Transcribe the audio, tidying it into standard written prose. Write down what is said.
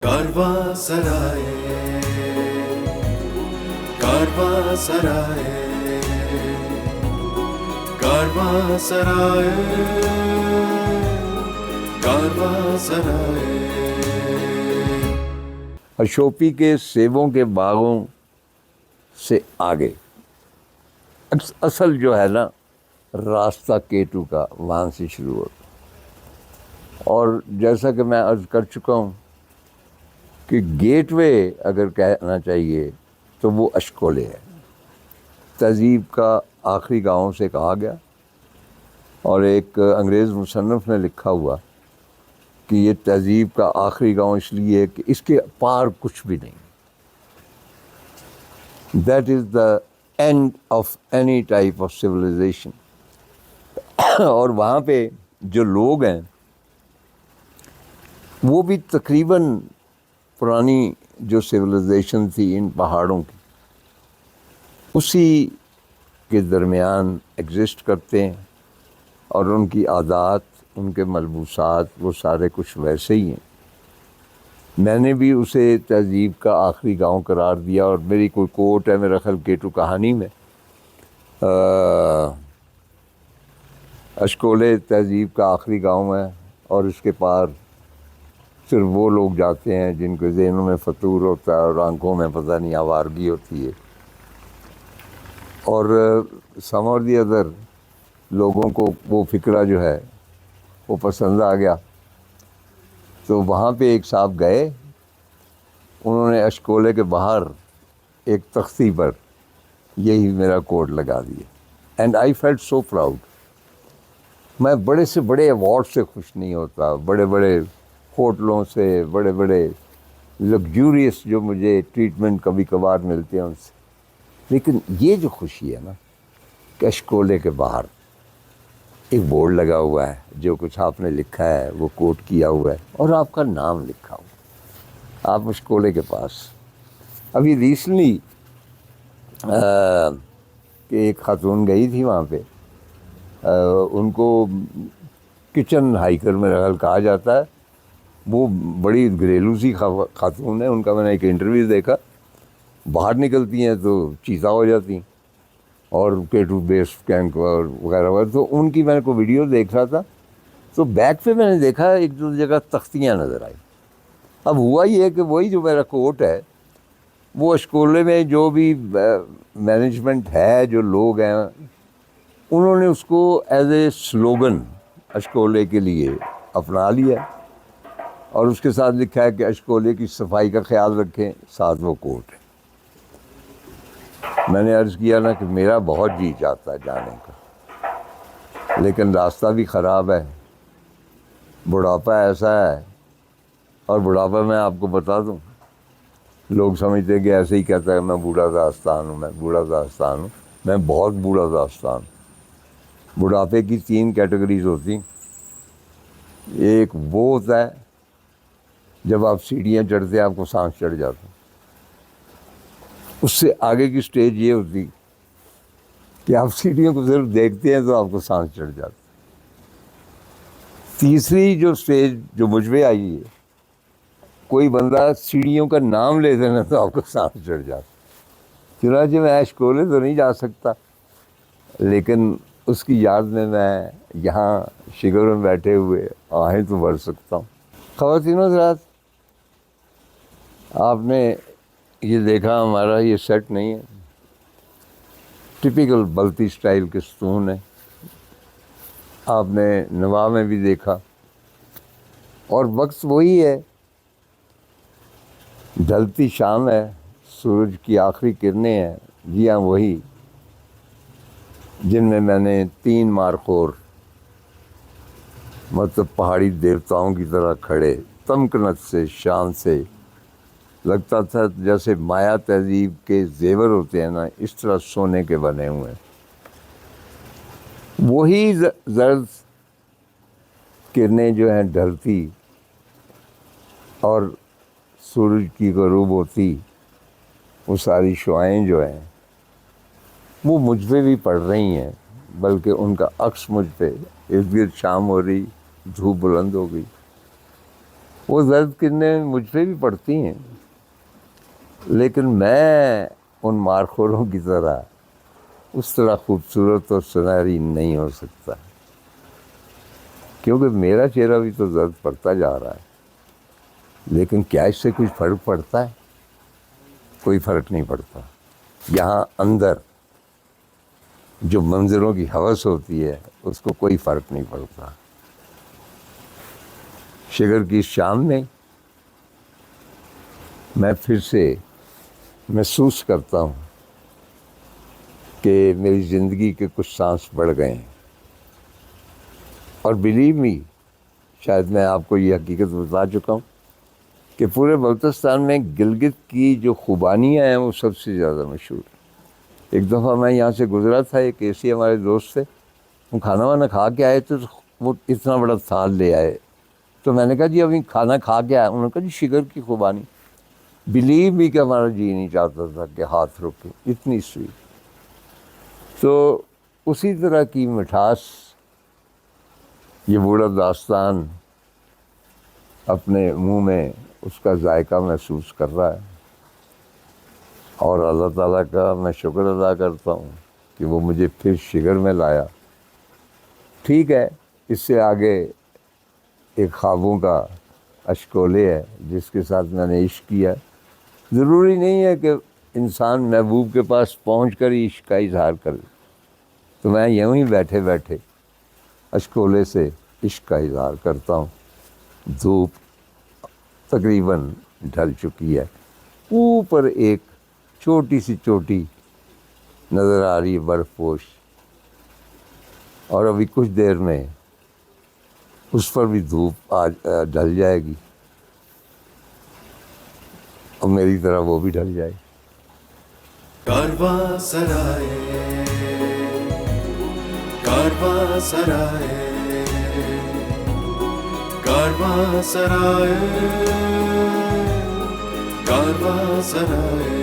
کارواں سرائے، کارواں سرائے، کارواں سرائے، کارواں سرائے۔ اشوپی کے سیبوں کے باغوں سے آگے اصل جو ہے نا راستہ K2 کا وہاں سے شروع ہوتا، اور جیسا کہ میں عرض کر چکا ہوں کہ گیٹ وے اگر کہنا چاہیے تو وہ اشکولے ہے۔ تہذیب کا آخری گاؤں سے کہا گیا، اور ایک انگریز مصنف نے لکھا ہوا کہ یہ تہذیب کا آخری گاؤں اس لیے کہ اس کے پار کچھ بھی نہیں۔ That is the end of any type of civilisation. اور وہاں پہ جو لوگ ہیں وہ بھی تقریباً پرانی جو سویلائزیشن تھی ان پہاڑوں کی اسی کے درمیان ایگزسٹ کرتے ہیں، اور ان کی عادات، ان کے ملبوسات وہ سارے کچھ ویسے ہی ہیں۔ میں نے بھی اسے تہذیب کا آخری گاؤں قرار دیا، اور میری کوئی کوٹ ہے میرا خیال K2 کہانی میں، اشکولے تہذیب کا آخری گاؤں ہے، اور اس کے پار صرف وہ لوگ جاتے ہیں جن کے ذہنوں میں فطور ہوتا ہے اور آنکھوں میں پتہ نہیں آوارگی ہوتی ہے، اور سم اور دی ادر لوگوں کو وہ فکرہ جو ہے وہ پسند آ گیا۔ تو وہاں پہ ایک صاحب گئے، انہوں نے اشکولے کے باہر ایک تختی پر یہی میرا کوٹ لگا دیا، and I felt so proud. میں بڑے سے بڑے ایوارڈ سے خوش نہیں ہوتا، بڑے بڑے ہوٹلوں سے، بڑے بڑے لگزوریس جو مجھے ٹریٹمنٹ کبھی کبھار ملتے ہیں ان سے، لیکن یہ جو خوشی ہے نا کہ اشکولے کے باہر ایک بورڈ لگا ہوا ہے، جو کچھ آپ نے لکھا ہے وہ کوٹ کیا ہوا ہے، اور آپ کا نام لکھا ہوا ہے، آپ اشکولے کے پاس۔ ابھی ریسنٹلی کہ ایک خاتون گئی تھی وہاں پہ، ان کو کچن ہائیکر میں خیال کہا جاتا ہے، وہ بڑی گھریلو سی خاتون ہے، ان کا میں نے ایک انٹرویو دیکھا، باہر نکلتی ہیں تو چیتا ہو جاتی ہیں، اور K2 بیس کیمپ اور وغیرہ وغیرہ۔ تو ان کی میں نے کوئی ویڈیو دیکھ رہا تھا، تو بیک پہ میں نے دیکھا ایک دو جگہ تختیاں نظر آئی۔ اب ہوا یہ ہے کہ وہی جو میرا کوٹ ہے وہ اشکولے میں جو بھی مینجمنٹ ہے، جو لوگ ہیں، انہوں نے اس کو ایز اے سلوگن اشکولے کے لیے اپنا لیا، اور اس کے ساتھ لکھا ہے کہ اشکولے کی صفائی کا خیال رکھیں، ساتھ وہ کوٹ ہے۔ میں نے عرض کیا نا کہ میرا بہت جی چاہتا ہے جانے کا، لیکن راستہ بھی خراب ہے، بڑھاپا ایسا ہے، اور بڑھاپا میں آپ کو بتا دوں، لوگ سمجھتے ہیں کہ ایسے ہی کہتا ہے میں بوڑھا داستان ہوں، میں بوڑھا داستان ہوں، میں بہت بوڑھا داستان ہوں۔ بڑھاپے کی 3 کیٹیگریز ہوتی ہیں۔ ایک وہ ہوتا ہے جب آپ سیڑھیاں چڑھتے ہیں آپ کو سانس چڑھ جاتا، اس سے آگے کی سٹیج یہ ہوتی کہ آپ سیڑھیوں کو صرف دیکھتے ہیں تو آپ کو سانس چڑھ جاتا۔ تیسری جو سٹیج جو مجھ پہ آئی ہے، کوئی بندہ سیڑھیوں کا نام لے دینا تو آپ کو سانس چڑھ جاتا۔ چنانچہ میں اشکولے تو نہیں جا سکتا، لیکن اس کی یاد میں یہاں شگر میں بیٹھے ہوئے آہیں تو بھر سکتا ہوں۔ خواتین و حضرات، آپ نے یہ دیکھا ہمارا یہ سیٹ نہیں ہے، ٹپیکل بلتی سٹائل کے ستون ہے۔ آپ نے نوا میں بھی دیکھا، اور وقت وہی ہے، ڈھلتی شام ہے، سورج کی آخری کرنیں ہیں، جی ہاں وہی جن میں نے 3 مارخور مطلب پہاڑی دیوتاؤں کی طرح کھڑے تمکنت سے، شان سے، لگتا تھا جیسے مایا تہذیب کے زیور ہوتے ہیں نا، اس طرح سونے کے بنے ہوئے ہیں۔ وہی زرد کرنیں جو ہیں ڈھلتی اور سورج کی غروب ہوتی، وہ ساری شعائیں جو ہیں وہ مجھ پہ بھی پڑ رہی ہیں، بلکہ ان کا عکس مجھ پہ، ارد گرد شام ہو رہی، دھوپ بلند ہو گئی، وہ زرد کرنیں مجھ پہ بھی پڑتی ہیں، لیکن میں ان مارخوروں کی طرح اس طرح خوبصورت اور سنہری نہیں ہو سکتا، کیونکہ میرا چہرہ بھی تو زرد پڑتا جا رہا ہے، لیکن کیا اس سے کچھ فرق پڑتا ہے؟ کوئی فرق نہیں پڑتا۔ یہاں اندر جو منظروں کی ہوس ہوتی ہے اس کو کوئی فرق نہیں پڑتا۔ شگر کی شام میں میں پھر سے محسوس کرتا ہوں کہ میری زندگی کے کچھ سانس بڑھ گئے ہیں، اور بلیو می، شاید میں آپ کو یہ حقیقت بتا چکا ہوں کہ پورے بلوچستان میں گلگت کی جو خوبانیاں ہیں وہ سب سے زیادہ مشہور ہیں۔ ایک دفعہ میں یہاں سے گزرا تھا، ایک ایسے ہمارے دوست تھے، وہ کھانا وانا کھا کے آئے تو وہ اتنا بڑا تھال لے آئے، تو میں نے کہا جی ابھی کھانا کھا کے آیا؟ انہوں نے کہا جی شگر کی خوبانی۔ بلیو می کہ ہمارا جی نہیں چاہتا تھا کہ ہاتھ روکے، اتنی سویٹ۔ تو اسی طرح کی مٹھاس یہ بوڑھا داستان اپنے منہ میں اس کا ذائقہ محسوس کر رہا ہے، اور اللہ تعالیٰ کا میں شکر ادا کرتا ہوں کہ وہ مجھے پھر شگر میں لایا۔ ٹھیک ہے، اس سے آگے ایک خوابوں کا اشکولے ہے جس کے ساتھ میں نے عشق کیا۔ ضروری نہیں ہے کہ انسان محبوب کے پاس پہنچ کر ہی عشق کا اظہار کرے، تو میں یوں ہی بیٹھے بیٹھے اشکولے سے عشق کا اظہار کرتا ہوں۔ دھوپ تقریباً ڈھل چکی ہے، اوپر ایک چھوٹی سی چوٹی نظر آ رہی ہے برف پوش، اور ابھی کچھ دیر میں اس پر بھی دھوپ ڈھل جائے گی، اور میری طرح وہ بھی ڈھل جائے گی۔ کارواں سرائے، کارواں سرائے، کارواں سرائے، کارواں سرائے۔